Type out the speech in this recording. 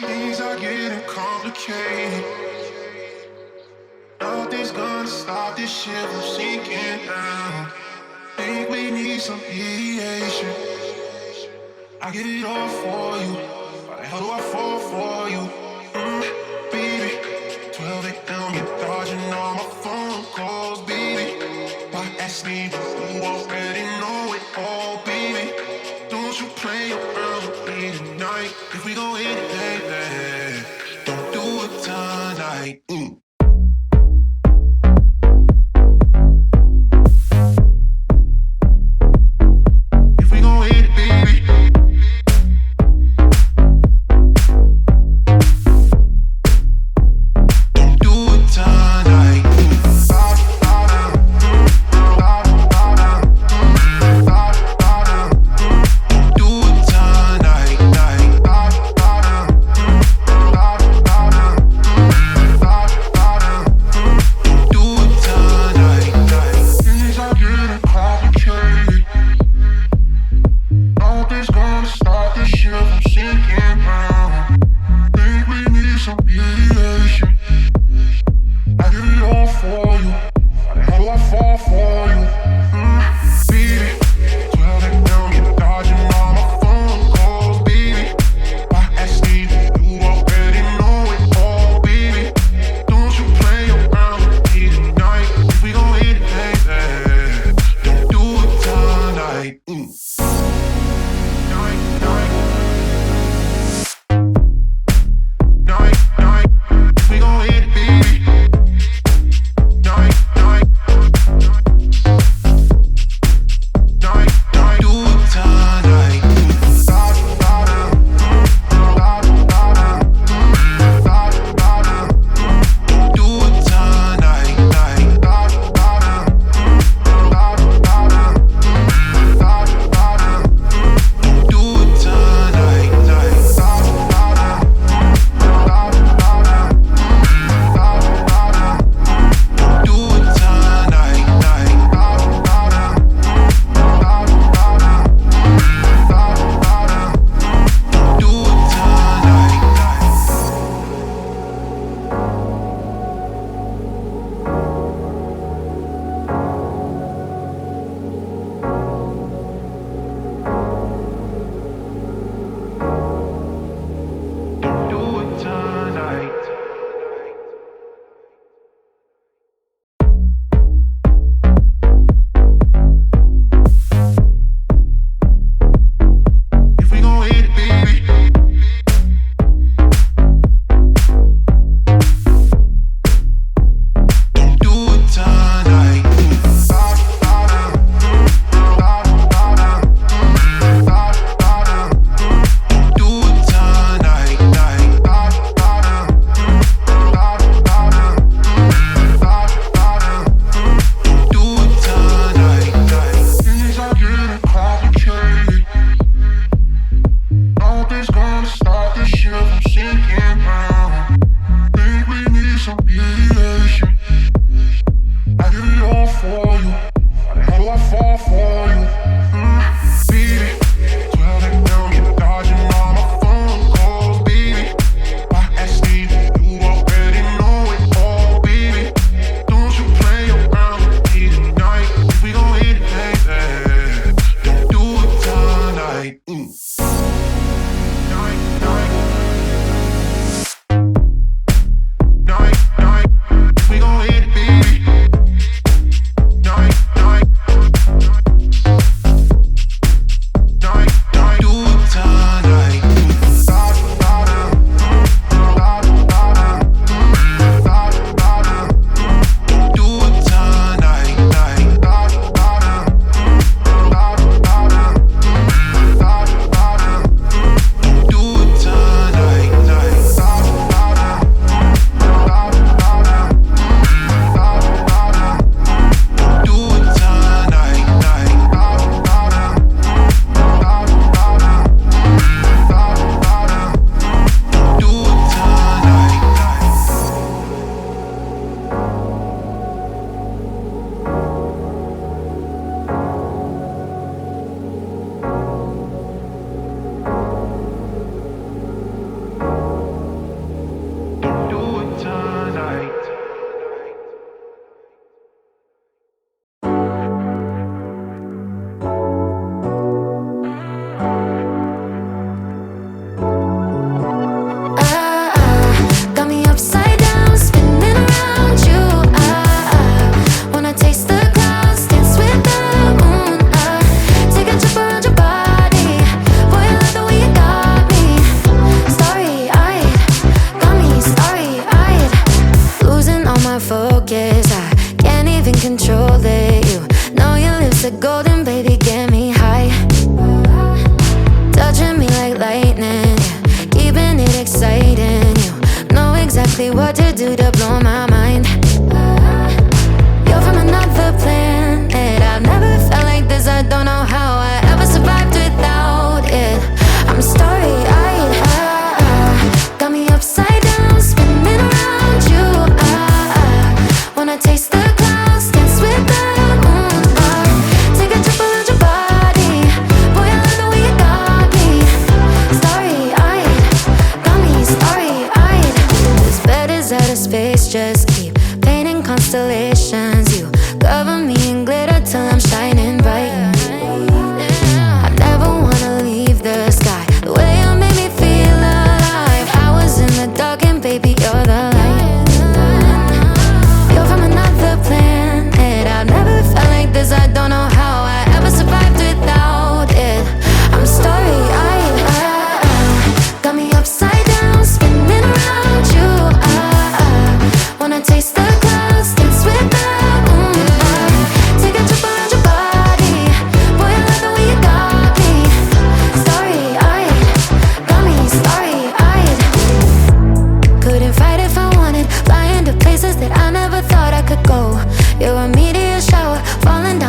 Things are getting complicated. Nothing's gonna stop this shit from sinking down. Think we need some mediation. I get it all for you. Why the hell do I fall for you? Baby, 12 a.m. you're dodging all my phone calls, baby. Why ask me when you already know it all, baby? Don't you play around with me tonight. If we go in, baby, don't do it tonight. exactly what to do to blow my mind. You're from another planet. I've never felt like this. I don't know how I ever survived without it. I'm starry-eyed. Got me upside down, spinning around you. Wanna taste the clouds, dance with the moon. Take a trip around your body. Boy, I love the way you got me. Starry-eyed, got me starry-eyed. This bed is out of space, just keep painting constellations. You cover me in glitter till I'm shining bright. I never wanna leave the sky. The way you made me feel alive. I was in the dark and baby you're the light. You're from another planet. I've never felt like this. I don't know how I ever survived without it. I'm starry-eyed. Got me upside down, spinning around you. Wanna taste the clouds, dance with the moon. Take a trip around your body. Boy, I love the way you got me. Starry-eyed, got me starry-eyed. Couldn't fight if I wanted. Flying to places that I never thought I could go. You're a meteor shower, falling down